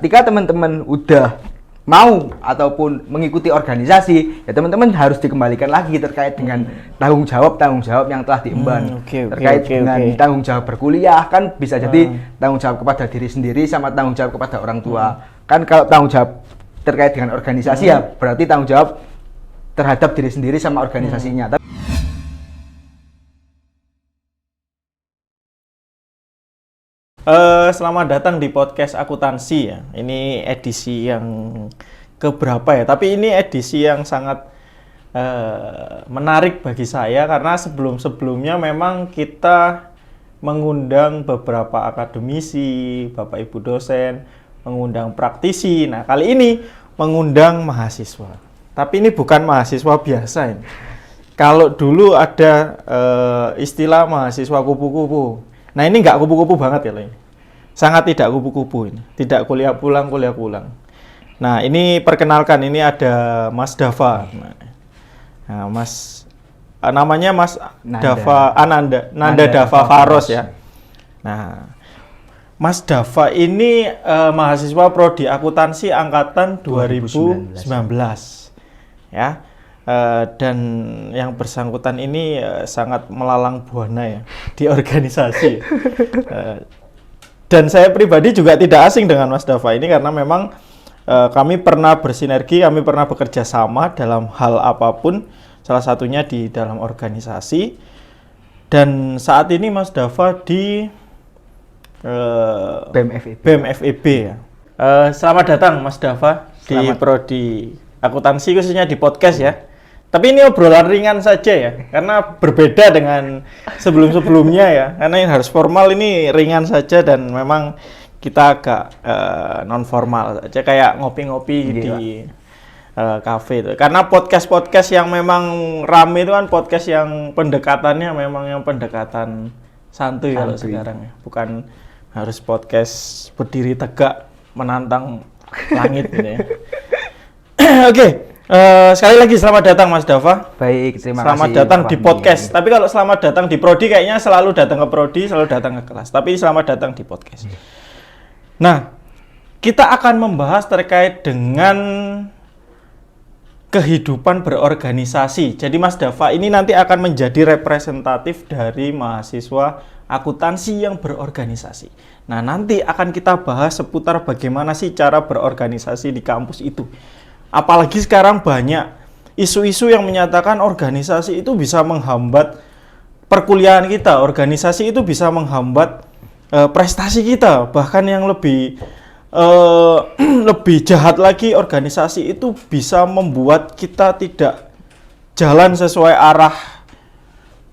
Ketika teman-teman udah mau ataupun mengikuti organisasi, ya teman-teman harus dikembalikan lagi terkait dengan tanggung jawab yang telah diemban. Terkait dengan tanggung jawab berkuliah, kan bisa jadi tanggung jawab kepada diri sendiri sama tanggung jawab kepada orang tua. Kan kalau tanggung jawab terkait dengan organisasi ya berarti tanggung jawab terhadap diri sendiri sama organisasinya. Selamat datang di podcast akuntansi ya. Ini edisi yang keberapa ya? Tapi ini edisi yang sangat menarik bagi saya karena sebelum-sebelumnya memang kita mengundang beberapa akademisi, Bapak Ibu dosen, mengundang praktisi. Nah, kali ini mengundang mahasiswa. Tapi ini bukan mahasiswa biasa ini. Kalau dulu ada istilah mahasiswa kupu-kupu. Nah, ini nggak kupu-kupu banget ya ini. Sangat tidak kupu-kupu ini. Tidak kuliah pulang. Nah, ini perkenalkan, ini ada Mas Dava. Nah, namanya Mas Nanda Dava Faros ya. Nah, Mas Dava ini mahasiswa prodi akuntansi angkatan 2019 ya. Dan yang bersangkutan ini sangat melalang buana ya di organisasi. Dan saya pribadi juga tidak asing dengan Mas Dava ini karena memang kami pernah bersinergi, kami pernah bekerja sama dalam hal apapun, salah satunya di dalam organisasi. Dan saat ini Mas Dava di BMFEB ya. Selamat datang Mas Dava di prodi akuntansi, khususnya di podcast ya. Tapi ini obrolan ringan saja ya, karena berbeda dengan sebelum-sebelumnya ya. Karena yang harus formal, ini ringan saja dan memang kita agak non formal saja, kayak ngopi-ngopi di kafe itu. Karena podcast yang memang rame itu kan podcast yang pendekatannya memang yang pendekatan santuy kalau sekarang ya. Bukan harus podcast berdiri tegak menantang langit gitu ya. Oke. Sekali lagi selamat datang Mas Dava. Baik, terima kasih. Selamat datang di podcast. Tapi kalau selamat datang di prodi kayaknya selalu datang ke prodi, selalu datang ke kelas. Tapi selamat datang di podcast. Nah, kita akan membahas terkait dengan kehidupan berorganisasi. Jadi Mas Dava ini nanti akan menjadi representatif dari mahasiswa akuntansi yang berorganisasi. Nah, nanti akan kita bahas seputar bagaimana sih cara berorganisasi di kampus itu. Apalagi sekarang banyak isu-isu yang menyatakan organisasi itu bisa menghambat perkuliahan kita, organisasi itu bisa menghambat prestasi kita, bahkan yang lebih jahat lagi, organisasi itu bisa membuat kita tidak jalan sesuai arah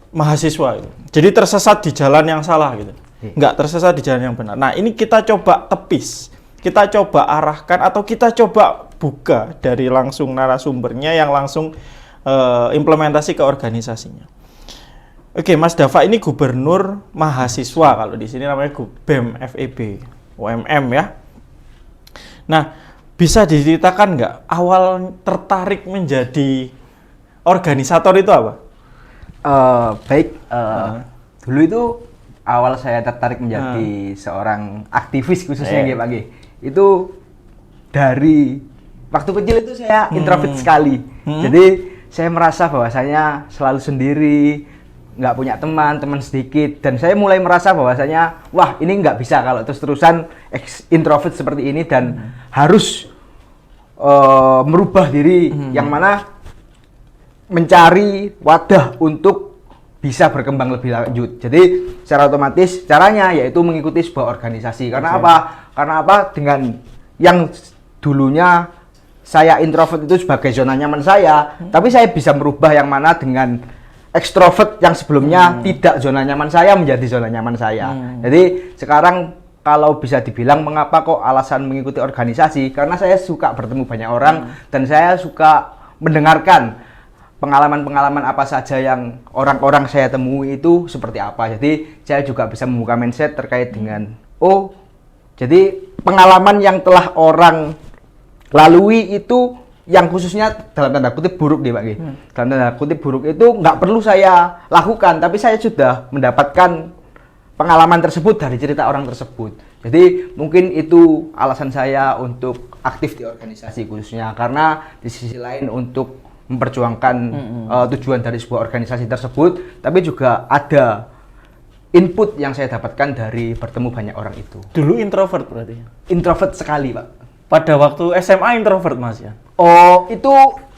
mahasiswa itu. Jadi tersesat di jalan yang salah gitu, nggak tersesat di jalan yang benar. Nah, ini kita coba tepis, kita coba arahkan atau kita coba buka dari langsung narasumbernya yang langsung implementasi ke organisasinya. Oke, Mas Dava ini gubernur mahasiswa, kalau di sini namanya BEM FEB, UMM ya. Nah, bisa diceritakan nggak awal tertarik menjadi organisator itu apa? Dulu itu awal saya tertarik menjadi seorang aktivis khususnya Pak G. Itu dari waktu kecil itu saya introvert sekali. Jadi saya merasa bahwasanya selalu sendiri, nggak punya teman sedikit. Dan saya mulai merasa bahwasanya, wah ini nggak bisa kalau terus-terusan introvert seperti ini dan harus merubah diri yang mana mencari wadah untuk bisa berkembang lebih lanjut. Jadi secara otomatis caranya yaitu mengikuti sebuah organisasi. Karena apa? Karena apa? Dengan yang dulunya saya introvert itu sebagai zona nyaman saya, tapi saya bisa merubah yang mana dengan ekstrovert yang sebelumnya tidak zona nyaman saya menjadi zona nyaman saya. Jadi sekarang kalau bisa dibilang mengapa kok alasan mengikuti organisasi, karena saya suka bertemu banyak orang dan saya suka mendengarkan pengalaman-pengalaman apa saja yang orang-orang saya temui itu seperti apa. Jadi saya juga bisa membuka mindset terkait dengan jadi pengalaman yang telah orang lalui itu yang khususnya dalam tanda kutip buruk deh Pak G. Dalam tanda kutip buruk itu nggak perlu saya lakukan, tapi saya sudah mendapatkan pengalaman tersebut dari cerita orang tersebut. Jadi mungkin itu alasan saya untuk aktif di organisasi khususnya, karena di sisi lain untuk memperjuangkan tujuan dari sebuah organisasi tersebut, tapi juga ada input yang saya dapatkan dari bertemu banyak orang itu. Dulu introvert berarti? Introvert sekali, Pak. Pada waktu SMA introvert, Mas ya? Oh, itu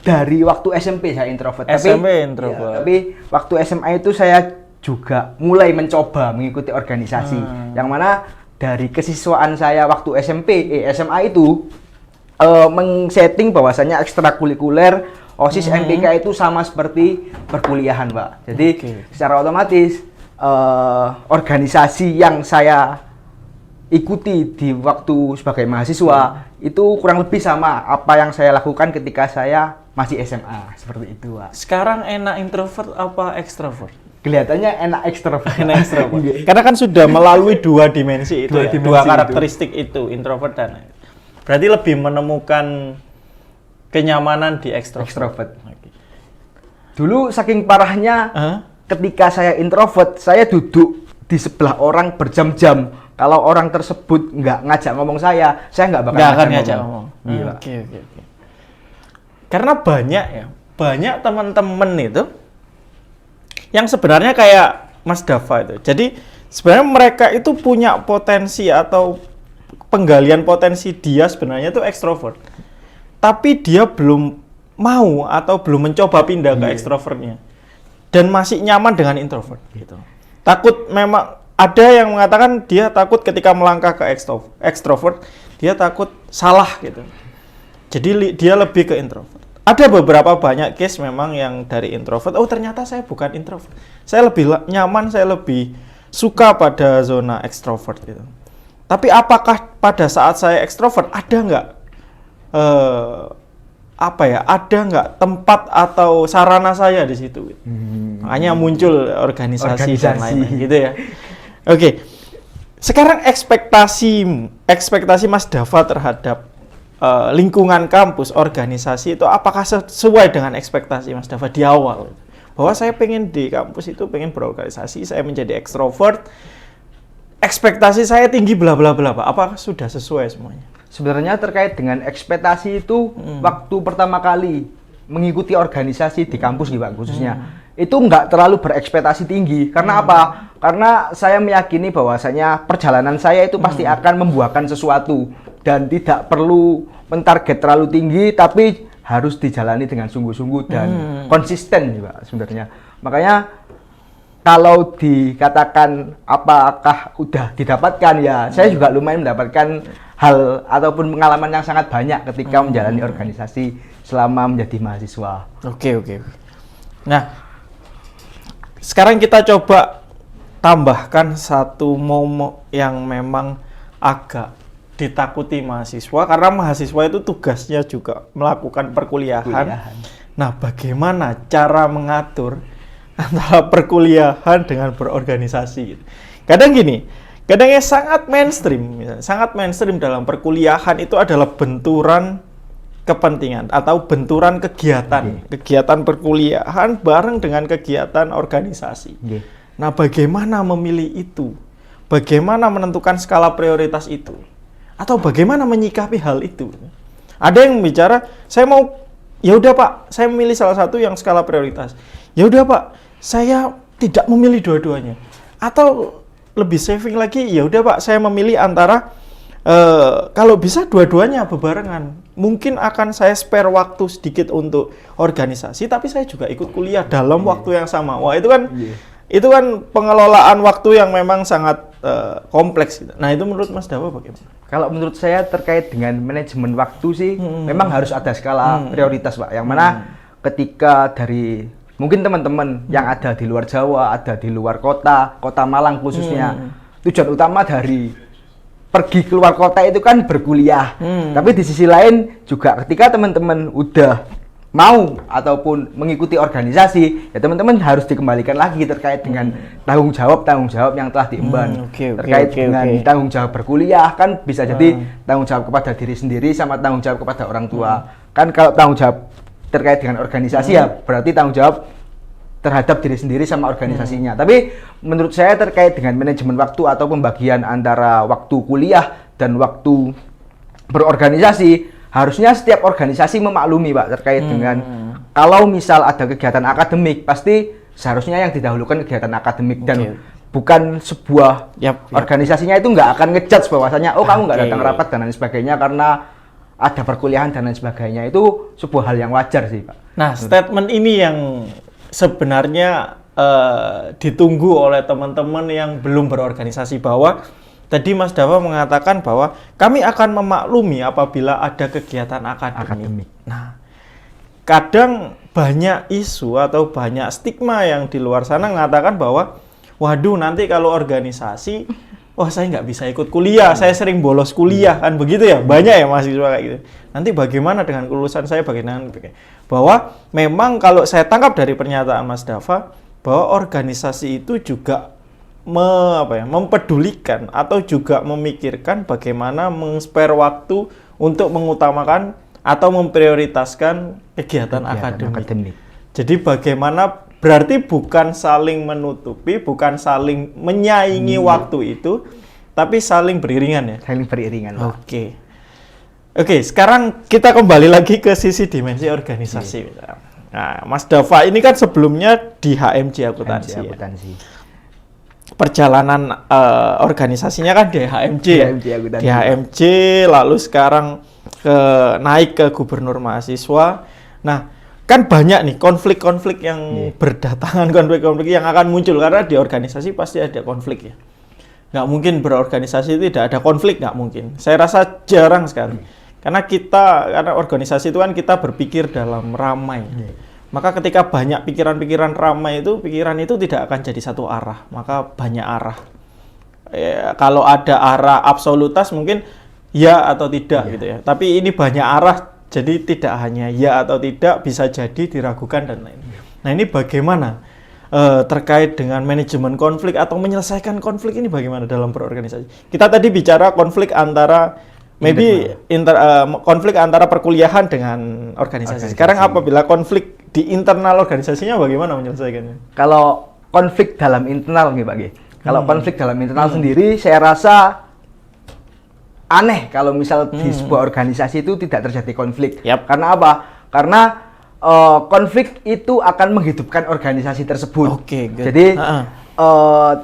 dari waktu SMP saya introvert. SMP introvert. Ya, tapi waktu SMA itu saya juga mulai mencoba mengikuti organisasi. Yang mana dari kesiswaan saya waktu SMA itu meng-setting bahwasanya ekstrakurikuler OSIS MPK itu sama seperti perkuliahan, Pak. Jadi secara otomatis organisasi yang saya ikuti di waktu sebagai mahasiswa itu kurang lebih sama apa yang saya lakukan ketika saya masih SMA, seperti itu, Pak. Sekarang enak introvert apa ekstrovert? Kelihatannya enak ekstrovert. Enak ekstrovert. Karena kan sudah melalui dua dimensi itu, dua karakteristik itu, introvert dan berarti lebih menemukan kenyamanan di ekstrovert. Okay. Dulu saking parahnya, ketika saya introvert, saya duduk di sebelah orang berjam-jam. Kalau orang tersebut nggak ngajak ngomong saya nggak bakal ngajak ngomong. Oke. Karena banyak teman-teman itu yang sebenarnya kayak Mas Dava itu. Jadi sebenarnya mereka itu punya potensi atau penggalian potensi dia sebenarnya itu ekstrovert. Tapi dia belum mau atau belum mencoba pindah ke ekstrovertnya. Dan masih nyaman dengan introvert gitu. Takut, memang ada yang mengatakan dia takut ketika melangkah ke ekstrovert, dia takut salah gitu. Jadi dia lebih ke introvert. Ada beberapa banyak case memang yang dari introvert, oh ternyata saya bukan introvert. Saya lebih nyaman, saya lebih suka pada zona ekstrovert gitu. Tapi apakah pada saat saya ekstrovert ada nggak ada nggak tempat atau sarana saya di situ? Makanya muncul organisasi dan lain-lain gitu ya. Oke. Sekarang ekspektasi Mas Dava terhadap lingkungan kampus, organisasi itu apakah sesuai dengan ekspektasi Mas Dava di awal? Bahwa saya pengen di kampus itu pengen berorganisasi, saya menjadi ekstrovert, ekspektasi saya tinggi bla bla bla, Pak. Apakah sudah sesuai semuanya? Sebenarnya terkait dengan ekspektasi itu waktu pertama kali mengikuti organisasi di kampus nih, Pak, khususnya itu nggak terlalu berekspektasi tinggi. Karena apa? Karena saya meyakini bahwasanya perjalanan saya itu pasti akan membuahkan sesuatu dan tidak perlu mentarget terlalu tinggi, tapi harus dijalani dengan sungguh-sungguh dan konsisten, Pak, sebenarnya. Makanya kalau dikatakan apakah udah didapatkan, ya saya juga lumayan mendapatkan hal ataupun pengalaman yang sangat banyak ketika menjalani organisasi selama menjadi mahasiswa. Oke. Nah, sekarang kita coba tambahkan satu momen yang memang agak ditakuti mahasiswa, karena mahasiswa itu tugasnya juga melakukan perkuliahan. Nah, bagaimana cara mengatur antara perkuliahan dengan berorganisasi? Kadang gini, kadangnya sangat mainstream dalam perkuliahan itu adalah benturan kepentingan atau benturan kegiatan perkuliahan bareng dengan kegiatan organisasi. Nah, bagaimana memilih itu? Bagaimana menentukan skala prioritas itu? Atau bagaimana menyikapi hal itu? Ada yang bicara, saya mau, ya udah Pak, saya memilih salah satu yang skala prioritas. Ya udah Pak, saya tidak memilih dua-duanya. Atau lebih saving lagi, ya udah Pak, saya memilih antara kalau bisa dua-duanya bebarengan. Mungkin akan saya spare waktu sedikit untuk organisasi, tapi saya juga ikut kuliah dalam waktu yang sama. Wah, itu kan pengelolaan waktu yang memang sangat kompleks gitu. Nah, itu menurut Mas Dava bagaimana? Kalau menurut saya terkait dengan manajemen waktu sih memang harus ada skala prioritas, Pak. Yang mana ketika dari mungkin teman-teman yang ada di luar Jawa, ada di luar kota Malang khususnya, tujuan utama dari pergi keluar kota itu kan berkuliah. Tapi di sisi lain juga ketika teman-teman udah mau ataupun mengikuti organisasi, ya teman-teman harus dikembalikan lagi terkait dengan tanggung jawab yang telah diemban. Terkait dengan tanggung jawab berkuliah, kan bisa jadi tanggung jawab kepada diri sendiri sama tanggung jawab kepada orang tua. Kan kalau tanggung jawab terkait dengan organisasi ya berarti tanggung jawab terhadap diri sendiri sama organisasinya. Tapi menurut saya terkait dengan manajemen waktu atau pembagian antara waktu kuliah dan waktu berorganisasi, harusnya setiap organisasi memaklumi Pak terkait dengan kalau misal ada kegiatan akademik, pasti seharusnya yang didahulukan kegiatan akademik dan bukan sebuah organisasinya itu nggak akan ngejudge bahwasanya kamu nggak datang rapat dan lain sebagainya karena ada perkuliahan dan lain sebagainya. Itu sebuah hal yang wajar sih Pak. Nah, statement ini yang sebenarnya ditunggu oleh teman-teman yang belum berorganisasi, bahwa tadi Mas Dava mengatakan bahwa kami akan memaklumi apabila ada kegiatan akademik. Nah, kadang banyak isu atau banyak stigma yang di luar sana mengatakan bahwa waduh, nanti kalau organisasi, wah saya nggak bisa ikut kuliah, saya sering bolos kuliah, kan begitu ya? Banyak ya mahasiswa kayak gitu. Nanti bagaimana dengan kelulusan saya, bagaimana? Bahwa memang kalau saya tangkap dari pernyataan Mas Dava, bahwa organisasi itu juga mempedulikan atau juga memikirkan bagaimana meng-spare waktu untuk mengutamakan atau memprioritaskan kegiatan akademik. Jadi bagaimana, berarti bukan saling menutupi, bukan saling menyaingi waktu itu, tapi saling beriringan ya? Saling beriringan. Oke, sekarang kita kembali lagi ke sisi dimensi organisasi. Nah, Mas Dava ini kan sebelumnya di HMJ Akuntansi. Perjalanan organisasinya kan di HMJ. Di HMJ, lalu sekarang naik ke gubernur mahasiswa. Nah, kan banyak nih konflik-konflik yang berdatangan, konflik-konflik yang akan muncul karena di organisasi pasti ada konflik ya. Nggak mungkin berorganisasi tidak ada konflik, nggak mungkin. Saya rasa jarang sekali. Karena organisasi itu kan kita berpikir dalam ramai. Maka ketika banyak pikiran-pikiran ramai itu, pikiran itu tidak akan jadi satu arah, maka banyak arah. Kalau ada arah absolutas mungkin ya atau tidak gitu ya. Tapi ini banyak arah, jadi tidak hanya ya atau tidak, bisa jadi diragukan dan lain. Nah, ini bagaimana terkait dengan manajemen konflik atau menyelesaikan konflik ini bagaimana dalam berorganisasi? Kita tadi bicara konflik antara konflik antara perkuliahan dengan organisasi. Sekarang apabila konflik di internal organisasinya bagaimana menyelesaikannya? Kalau konflik dalam internal nih Pak G. Kalau konflik dalam internal sendiri saya rasa aneh kalau misal di sebuah organisasi itu tidak terjadi konflik. Karena apa? Karena konflik itu akan menghidupkan organisasi tersebut. Jadi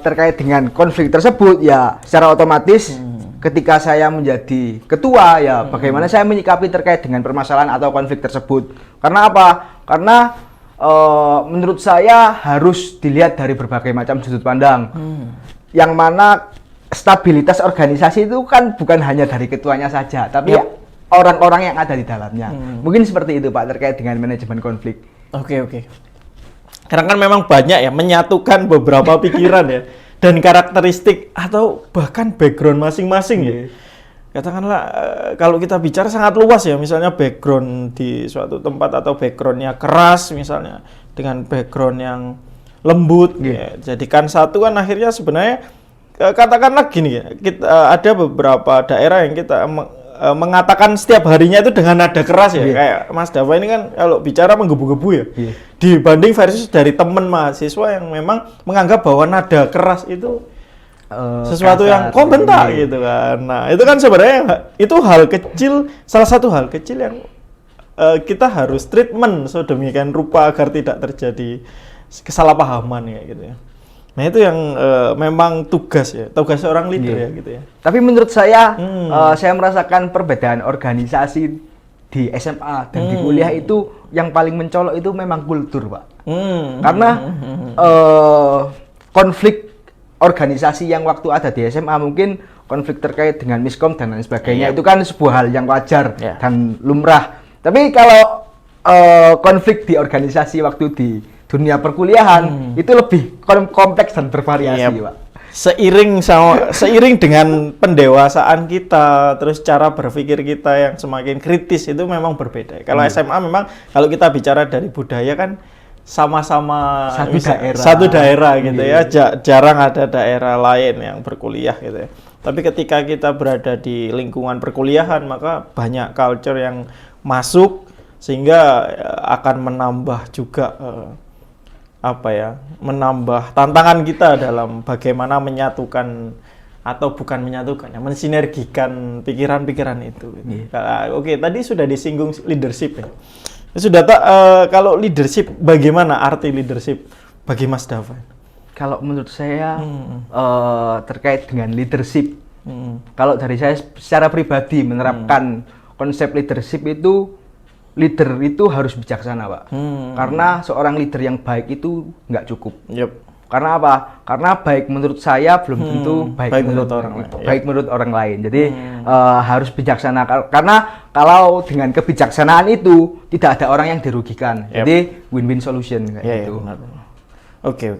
terkait dengan konflik tersebut ya secara otomatis ketika saya menjadi ketua ya bagaimana saya menyikapi terkait dengan permasalahan atau konflik tersebut. Karena apa? Karena menurut saya harus dilihat dari berbagai macam sudut pandang. Yang mana stabilitas organisasi itu kan bukan hanya dari ketuanya saja, tapi orang-orang yang ada di dalamnya. Mungkin seperti itu Pak terkait dengan manajemen konflik. Karena kan memang banyak ya menyatukan beberapa pikiran ya. Dan karakteristik atau bahkan background masing-masing ya. Katakanlah kalau kita bicara sangat luas ya, misalnya background di suatu tempat atau backgroundnya keras misalnya dengan background yang lembut ya. Jadikan satu kan akhirnya sebenarnya katakanlah gini ya, ada beberapa daerah yang kita mengatakan setiap harinya itu dengan nada keras ya. Kayak Mas Dava ini kan kalau bicara menggebu-gebu ya. Dibanding versus dari teman mahasiswa yang memang menganggap bahwa nada keras itu sesuatu yang kok bentak gitu kan. Nah, itu kan sebenarnya itu hal kecil, salah satu hal kecil yang kita harus treatment sedemikian rupa agar tidak terjadi kesalahpahaman ya gitu ya. Nah, itu yang memang tugas seorang leader ya gitu ya. Tapi menurut saya saya merasakan perbedaan organisasi di SMA dan di kuliah itu yang paling mencolok itu memang kultur Pak. Karena konflik organisasi yang waktu ada di SMA mungkin konflik terkait dengan miskom dan lain sebagainya itu kan sebuah hal yang wajar dan lumrah. Tapi kalau konflik di organisasi waktu di dunia perkuliahan itu lebih kompleks dan bervariasi Pak. Seiring dengan pendewasaan kita, terus cara berpikir kita yang semakin kritis itu memang berbeda. Kalau SMA memang kalau kita bicara dari budaya kan sama-sama satu daerah gitu ya. Jarang ada daerah lain yang berkuliah gitu ya. Tapi ketika kita berada di lingkungan perkuliahan maka banyak culture yang masuk sehingga akan menambah juga apa ya, menambah tantangan kita dalam bagaimana menyatukan atau bukan menyatukan ya, mensinergikan pikiran-pikiran itu. Oke, tadi sudah disinggung leadership ya. Sudah tak kalau leadership, bagaimana arti leadership bagi Mas Dava? Kalau menurut saya terkait dengan leadership, kalau dari saya secara pribadi menerapkan konsep leadership itu, leader itu harus bijaksana, Pak. Karena seorang leader yang baik itu nggak cukup. Karena apa? Karena baik menurut saya belum tentu baik menurut orang lain. Jadi harus bijaksana. Karena kalau dengan kebijaksanaan itu tidak ada orang yang dirugikan. Jadi win-win solution kayak gitu. Oke.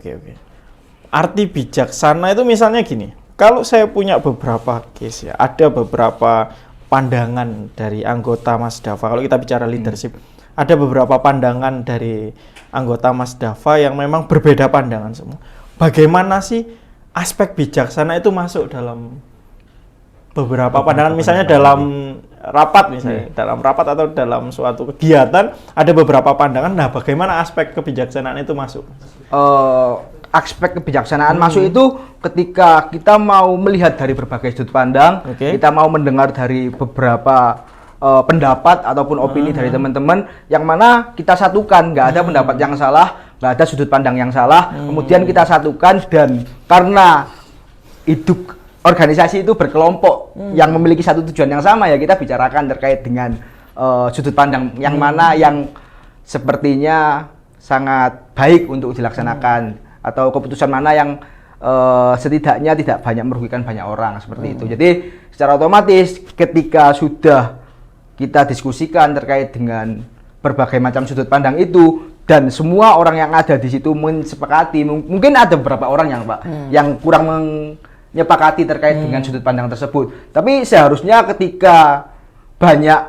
Arti bijaksana itu misalnya gini. Kalau saya punya beberapa case ya, ada beberapa pandangan dari anggota Mas Dava. Kalau kita bicara leadership, ada beberapa pandangan dari anggota Mas Dava yang memang berbeda pandangan semua. Bagaimana sih aspek bijaksana itu masuk dalam beberapa pandangan, misalnya dalam rapat misalnya, dalam rapat atau dalam suatu kegiatan ada beberapa pandangan. Nah, bagaimana aspek kebijaksanaan itu masuk? Aspek kebijaksanaan masuk itu ketika kita mau melihat dari berbagai sudut pandang, kita mau mendengar dari beberapa pendapat ataupun opini dari teman-teman, yang mana kita satukan, nggak ada pendapat yang salah, nggak ada sudut pandang yang salah, kemudian kita satukan, dan karena hidup organisasi itu berkelompok yang memiliki satu tujuan yang sama, ya kita bicarakan terkait dengan sudut pandang yang mana yang sepertinya sangat baik untuk dilaksanakan, atau keputusan mana yang setidaknya tidak banyak merugikan banyak orang, seperti itu. Jadi secara otomatis ketika sudah kita diskusikan terkait dengan berbagai macam sudut pandang itu, dan semua orang yang ada di situ menyepakati, mungkin ada beberapa orang yang kurang menyepakati terkait dengan sudut pandang tersebut. Tapi seharusnya ketika banyak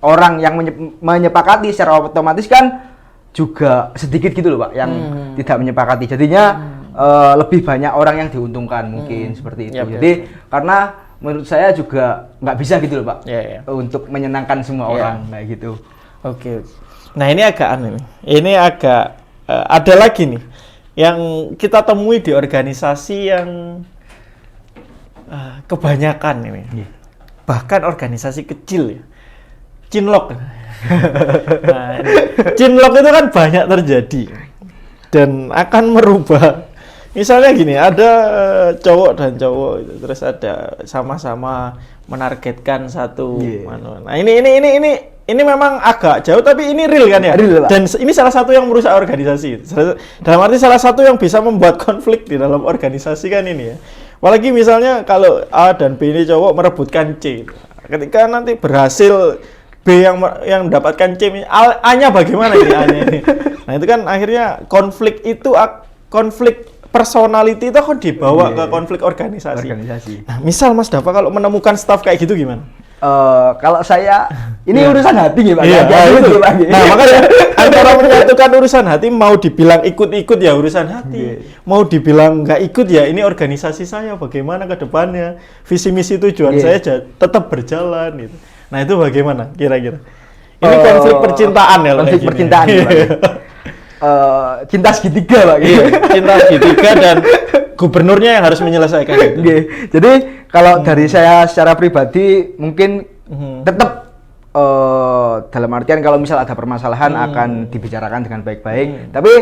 orang yang menyepakati, secara otomatis kan juga sedikit gitu loh, Pak, yang tidak menyepakati. Jadinya lebih banyak orang yang diuntungkan, mungkin seperti itu. Jadi karena menurut saya juga nggak bisa gitu loh, Pak, untuk menyenangkan semua orang kayak gitu. Oke. Nah, ini agak aneh nih. Ini agak ada lagi nih yang kita temui di organisasi yang kebanyakan ini. Bahkan organisasi kecil ya. Cinlok. Nah, cinlok itu kan banyak terjadi dan akan merubah. Misalnya gini, ada cowok dan cowok itu, terus ada sama-sama menargetkan satu. Nah, ini memang agak jauh, tapi ini real kan ya. Real, dan ini salah satu yang merusak organisasi. Dalam arti salah satu yang bisa membuat konflik di dalam organisasi kan ini ya. Apalagi misalnya kalau A dan B ini cowok merebutkan C. Ketika nanti berhasil B yang mendapatkan C, A-nya bagaimana ini A-nya ini? Nah, itu kan akhirnya konflik personality itu akan dibawa ke konflik organisasi. Nah, misal Mas Dava kalau menemukan staff kayak gitu gimana? Kalau saya ini urusan hati ya, Pak. Nah, makanya antara menyatukan urusan hati, mau dibilang ikut-ikut ya urusan hati, mau dibilang nggak ikut ya ini organisasi saya, bagaimana ke depannya, visi misi tujuan saya tetap berjalan gitu. Nah, itu bagaimana kira-kira? Ini konflik percintaan ya, konflik percintaan. Cinta segitiga, Pak. Cinta segitiga dan gubernurnya yang harus menyelesaikan itu. Jadi kalau dari saya secara pribadi mungkin tetap dalam artian kalau misal ada permasalahan akan dibicarakan dengan baik-baik. Tapi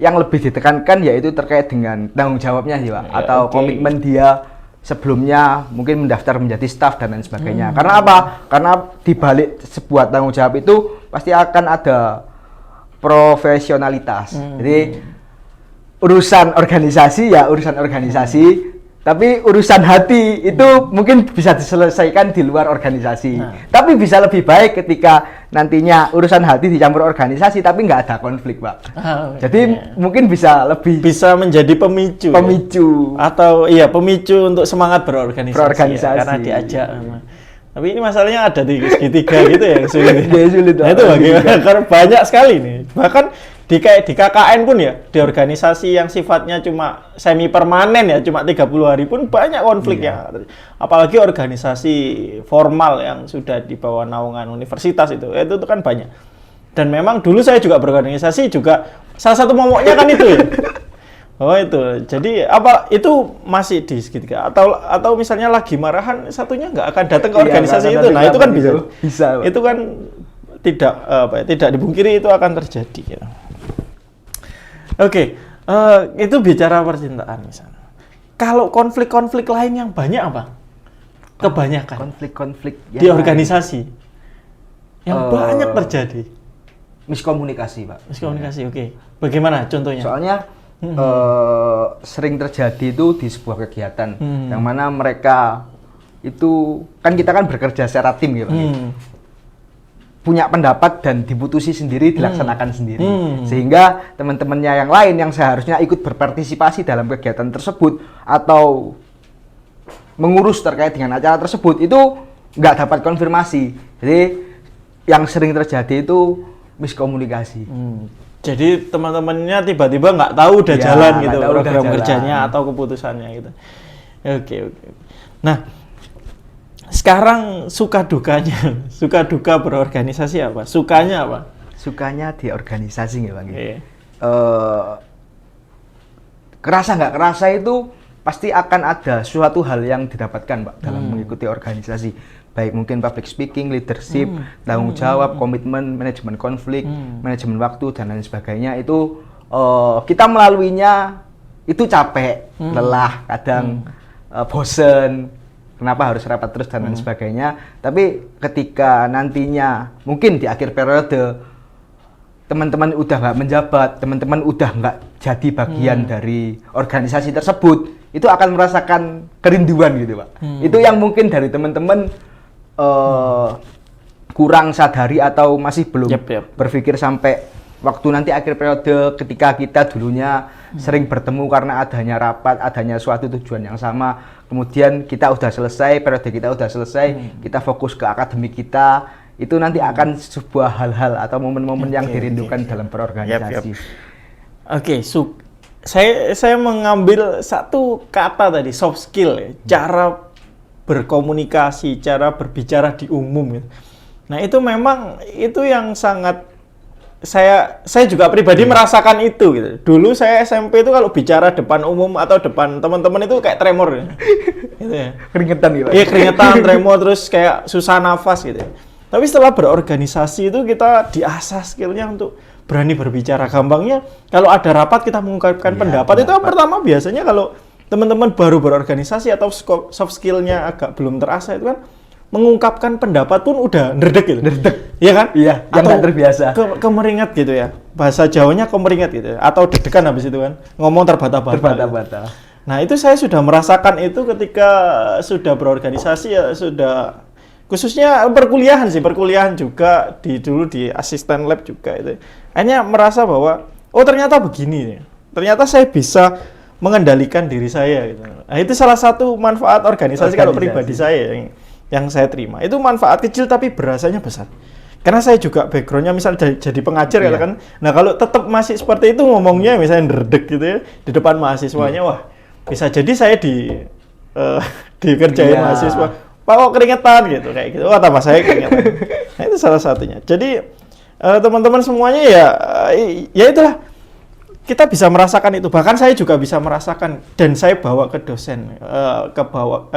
yang lebih ditekankan yaitu terkait dengan tanggung jawabnya sih, Pak, atau komitmen dia sebelumnya mungkin mendaftar menjadi staf dan lain sebagainya. Karena apa? Karena di balik sebuah tanggung jawab itu pasti akan ada profesionalitas. Jadi urusan organisasi ya urusan organisasi, tapi urusan hati itu mungkin bisa diselesaikan di luar organisasi. Tapi bisa lebih baik ketika nantinya urusan hati dicampur organisasi tapi nggak ada konflik, Pak. Jadi mungkin bisa menjadi pemicu. Atau pemicu untuk semangat berorganisasi. Karena diajak. Tapi ini masalahnya ada di segitiga gitu ya, sulit. Nah, itu bagaimana? Karena banyak sekali nih. Bahkan di KKN pun ya, di organisasi yang sifatnya cuma semi permanen ya, cuma 30 hari pun banyak konflik ya. Apalagi organisasi formal yang sudah di bawah naungan universitas itu kan banyak. Dan memang dulu saya juga berorganisasi juga salah satu momoknya kan itu ya. Oh itu, jadi apa itu masih di segitiga atau misalnya lagi marahan satunya nggak akan datang ke organisasi itu, nah itu kan bisa. Itu kan tidak dipungkiri itu akan terjadi. Gitu. Oke, itu bicara percintaan misalnya. Kalau konflik-konflik lain yang banyak apa? Kebanyakan konflik-konflik di organisasi yang banyak terjadi. Miskomunikasi, Pak. Miskomunikasi, oke. Bagaimana contohnya? Soalnya sering terjadi itu di sebuah kegiatan yang mana mereka itu kan kita kan bekerja secara tim gitu, punya pendapat dan diputusi sendiri, dilaksanakan sendiri, sehingga teman-temannya yang lain yang seharusnya ikut berpartisipasi dalam kegiatan tersebut atau mengurus terkait dengan acara tersebut itu nggak dapat konfirmasi. Jadi yang sering terjadi itu miskomunikasi. Jadi teman-temannya tiba-tiba nggak tahu udah jalan gitu program kerjanya atau keputusannya gitu. Oke. Nah, sekarang suka duka berorganisasi apa? Sukanya apa? Sukanya di organisasi nggak Bang? Yeah. Kerasa nggak kerasa itu pasti akan ada suatu hal yang didapatkan Pak dalam mengikuti organisasi. Baik mungkin public speaking, leadership, tanggung jawab, komitmen, manajemen konflik, manajemen waktu, dan lain sebagainya. Itu kita melaluinya itu capek, lelah, kadang bosen, kenapa harus rapat terus dan lain sebagainya. Tapi ketika nantinya mungkin di akhir periode teman-teman udah nggak menjabat, teman-teman udah nggak jadi bagian dari organisasi tersebut, itu akan merasakan kerinduan gitu Pak. Itu yang mungkin dari teman-teman kurang sadari atau masih belum berpikir sampai waktu nanti akhir periode ketika kita dulunya sering bertemu karena adanya rapat, adanya suatu tujuan yang sama, kemudian kita udah selesai, periode kita udah selesai, kita fokus ke akademik kita, itu nanti akan sebuah hal-hal atau momen-momen yang dirindukan dalam berorganisasi. Saya mengambil satu kata tadi, soft skill ya, cara berkomunikasi, cara berbicara di umum. Nah itu memang itu yang sangat saya juga pribadi merasakan itu. Gitu. Dulu saya SMP itu kalau bicara depan umum atau depan teman-teman itu kayak tremor. Gitu ya. Keringetan gitu. Iya keringetan, tremor, terus kayak susah nafas gitu. Tapi setelah berorganisasi itu kita diasah skillnya untuk berani berbicara. Gampangnya kalau ada rapat kita mengungkapkan pendapat. Itu pertama biasanya kalau teman-teman baru berorganisasi atau soft skill-nya agak belum terasa itu kan mengungkapkan pendapat pun udah nerdek gitu. Nerdek. Iya kan? Iya, yang nggak terbiasa. Kemeringat gitu ya. Bahasa Jawanya kemeringat gitu. Atau deg-degan habis itu kan. Ngomong terbata-bata. Terbata-bata. Nah, itu saya sudah merasakan itu ketika sudah berorganisasi ya, sudah khususnya perkuliahan juga dulu di asisten lab juga itu. Akhirnya merasa bahwa oh ternyata begini. Ternyata saya bisa mengendalikan diri saya gitu. Nah, itu salah satu manfaat organisasi kalau pribadi saya yang saya terima. Itu manfaat kecil tapi berasanya besar. Karena saya juga background-nya misalnya jadi pengajar ya kan. Nah, kalau tetap masih seperti itu ngomongnya misalnya ndredeg gitu ya di depan mahasiswanya, wah, bisa jadi saya dikerjain mahasiswa. Pak kok keringetan gitu kayak gitu. Wah, tambah saya keringetan. Nah, itu salah satunya. Jadi teman-teman semuanya ya itulah. Kita bisa merasakan itu, bahkan saya juga bisa merasakan dan saya bawa ke dosen,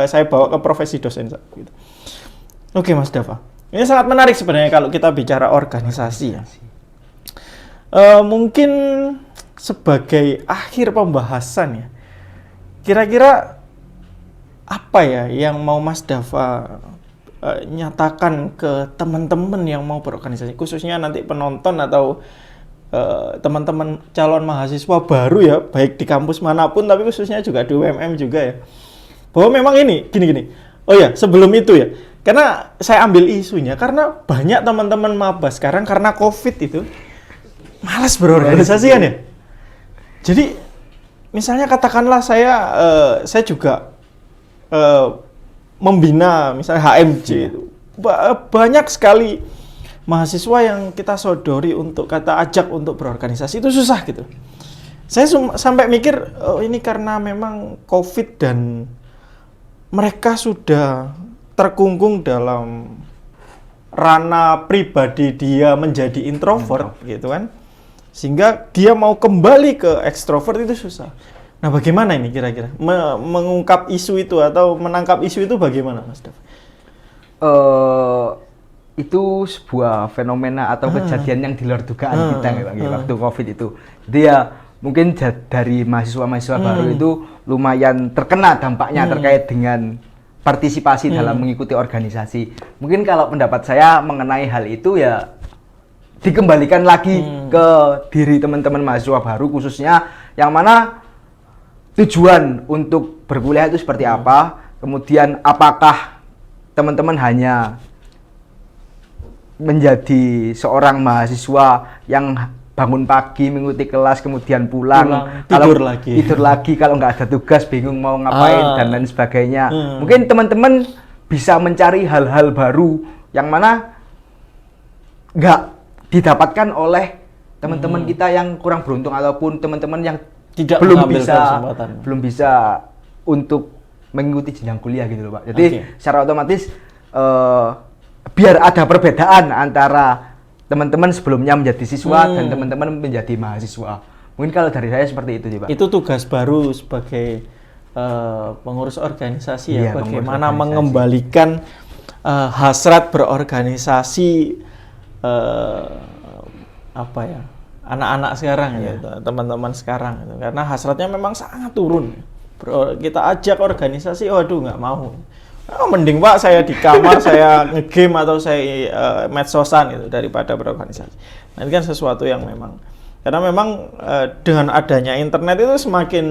saya bawa ke profesi dosen. Gitu. Oke, Mas Dava, ini sangat menarik sebenarnya kalau kita bicara organisasi. Mungkin sebagai akhir pembahasan ya, kira-kira apa ya yang mau Mas Dava nyatakan ke teman-teman yang mau berorganisasi, khususnya nanti penonton atau teman-teman calon mahasiswa baru ya, baik di kampus manapun, tapi khususnya juga di UMM juga ya, bahwa memang ini gini. Oh ya, sebelum itu ya, karena saya ambil isunya, karena banyak teman-teman maba sekarang karena COVID itu malas berorganisasi kan ya. Jadi misalnya katakanlah saya juga membina misalnya HMJ itu, banyak sekali mahasiswa yang kita sodori untuk ajak untuk berorganisasi itu susah gitu. Saya sampai mikir ini karena memang COVID dan mereka sudah terkungkung dalam ranah pribadi dia menjadi introvert gitu kan. Sehingga dia mau kembali ke ekstrovert itu susah. Nah, bagaimana ini kira-kira mengungkap isu itu atau menangkap isu itu bagaimana, Mas Dav? Itu sebuah fenomena atau kejadian yang di luar dugaan kita waktu COVID itu. Jadi ya mungkin dari mahasiswa-mahasiswa baru itu lumayan terkena dampaknya terkait dengan partisipasi dalam mengikuti organisasi. Mungkin kalau pendapat saya mengenai hal itu ya dikembalikan lagi ke diri teman-teman mahasiswa baru khususnya yang mana tujuan untuk berkuliah itu seperti apa, kemudian apakah teman-teman hanya menjadi seorang mahasiswa yang bangun pagi mengikuti kelas kemudian pulang tidur lagi kalau nggak ada tugas bingung mau ngapain dan lain sebagainya. Mungkin teman-teman bisa mencari hal-hal baru yang mana nggak didapatkan oleh teman-teman kita yang kurang beruntung ataupun teman-teman yang belum bisa untuk mengikuti jenjang kuliah gitu loh Pak. Jadi secara otomatis biar ada perbedaan antara teman-teman sebelumnya menjadi siswa dan teman-teman menjadi mahasiswa. Mungkin kalau dari saya seperti itu sih Pak. Itu tugas baru sebagai pengurus organisasi ya, bagaimana mengembalikan hasrat berorganisasi anak-anak sekarang gitu, teman-teman sekarang gitu. Karena hasratnya memang sangat turun. Kita ajak organisasi, waduh nggak mau. Mending Pak saya di kamar saya ngegame atau saya medsosan gitu daripada berorganisasi. Nah, ini kan sesuatu yang memang karena memang dengan adanya internet itu semakin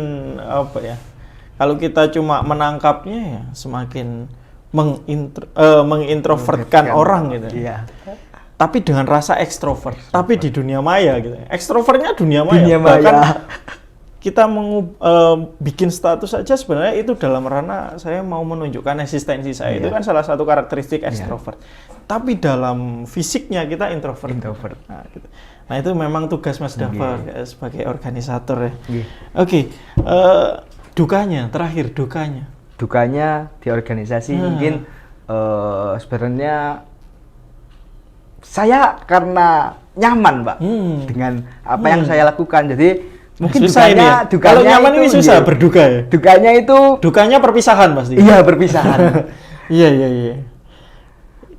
kalau kita cuma menangkapnya ya semakin mengintrovertkan orang gitu. Iya. Tapi dengan rasa ekstrovert. Tapi di dunia maya gitu. Ekstrovertnya dunia maya. Bahkan kita bikin status saja sebenarnya itu dalam ranah saya mau menunjukkan eksistensi saya. Itu kan salah satu karakteristik ekstrovert. Tapi dalam fisiknya kita introvert. Nah, gitu. Nah, itu memang tugas Mas Dava sebagai organisator ya. Oke. Dukanya, terakhir dukanya. Dukanya di organisasi mungkin sebenarnya saya karena nyaman Pak dengan apa yang saya lakukan. Jadi mungkin dukanya kalau nyaman ini susah berduka ya. Dukanya perpisahan pasti. Iya, perpisahan. Iya.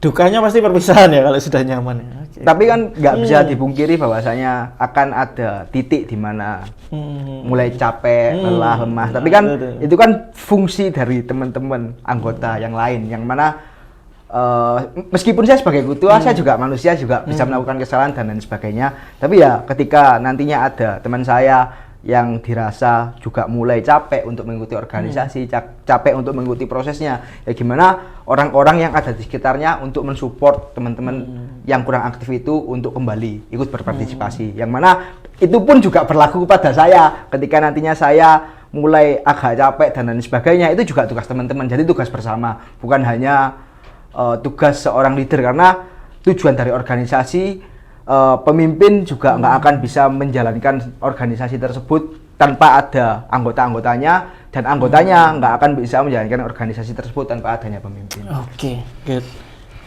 Dukanya pasti perpisahan ya kalau sudah nyaman ya. Okay. Tapi kan nggak bisa dipungkiri bahwasanya akan ada titik di mana mulai capek, lelah, lemah. Tapi kan itu kan fungsi dari teman-teman anggota yang lain yang mana meskipun saya sebagai ketua, saya juga manusia juga bisa melakukan kesalahan dan lain sebagainya. Tapi ya ketika nantinya ada teman saya yang dirasa juga mulai capek untuk mengikuti organisasi, capek untuk mengikuti prosesnya, ya gimana orang-orang yang ada di sekitarnya untuk mensupport teman-teman yang kurang aktif itu untuk kembali ikut berpartisipasi. Yang mana itu pun juga berlaku kepada saya ketika nantinya saya mulai agak capek dan lain sebagainya. Itu juga tugas teman-teman, jadi tugas bersama, bukan hanya tugas seorang leader, karena tujuan dari organisasi pemimpin juga nggak akan bisa menjalankan organisasi tersebut tanpa ada anggota-anggotanya, dan anggotanya nggak akan bisa menjalankan organisasi tersebut tanpa adanya pemimpin. Oke, good.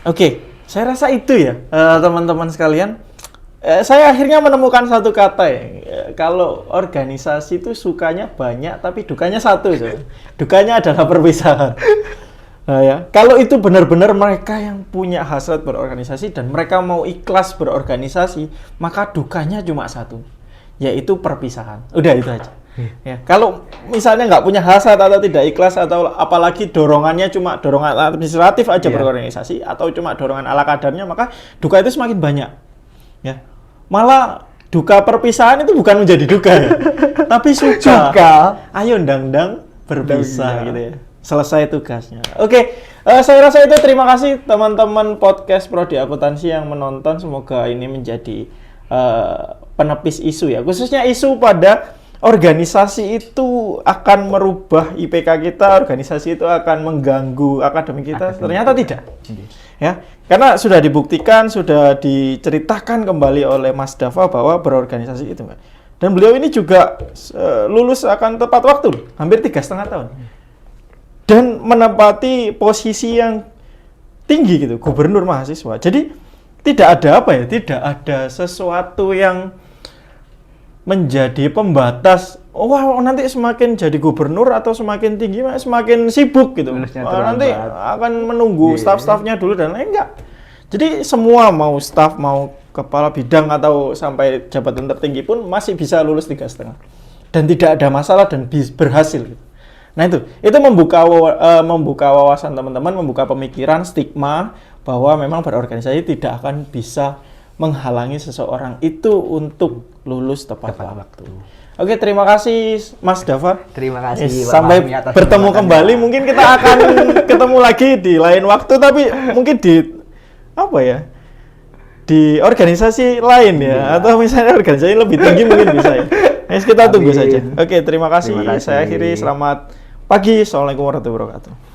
Oke, saya rasa itu ya teman-teman sekalian. Saya akhirnya menemukan satu kata ya. Kalau organisasi itu sukanya banyak tapi dukanya satu. Dukanya adalah perpisahan. Nah, ya, kalau itu benar-benar mereka yang punya hasrat berorganisasi dan mereka mau ikhlas berorganisasi, maka dukanya cuma satu, yaitu perpisahan. Udah itu aja. Ya, kalau misalnya nggak punya hasrat atau tidak ikhlas atau apalagi dorongannya cuma dorongan administratif aja berorganisasi atau cuma dorongan ala kadarnya, maka duka itu semakin banyak. Ya, malah duka perpisahan itu bukan menjadi duka ya, tapi suka. Ayo ndang-ndang berpisah gitu ya. Selesai tugasnya. Oke, saya rasa itu. Terima kasih teman-teman podcast Prodi Akuntansi yang menonton. Semoga ini menjadi penepis isu ya. Khususnya isu pada organisasi itu akan merubah IPK kita, organisasi itu akan mengganggu akademik kita. Ternyata tidak. Ya, karena sudah dibuktikan, sudah diceritakan kembali oleh Mas Dava bahwa berorganisasi itu enggak. Dan beliau ini juga lulus akan tepat waktu, hampir 3,5 tahun. Dan menempati posisi yang tinggi gitu, gubernur mahasiswa. Jadi tidak ada tidak ada sesuatu yang menjadi pembatas. Wah, nanti semakin jadi gubernur atau semakin tinggi, semakin sibuk gitu. Nanti akan menunggu staff-staffnya dulu dan lain enggak. Jadi semua mau staff, mau kepala bidang atau sampai jabatan tertinggi pun masih bisa lulus 3,5 dan tidak ada masalah dan berhasil. Gitu. Nah itu membuka wawasan teman-teman, membuka pemikiran, stigma bahwa memang berorganisasi tidak akan bisa menghalangi seseorang itu untuk lulus tepat waktu. Oke, terima kasih Mas Dava. Terima kasih. Sampai bertemu kembali. Mungkin kita akan ketemu lagi di lain waktu, tapi mungkin di apa ya? Di organisasi lain ya, atau misalnya organisasi lebih tinggi mungkin bisa ya. Kita tunggu saja. Oke, terima kasih. Saya akhiri. Selamat pagi. Assalamualaikum warahmatullahi wabarakatuh.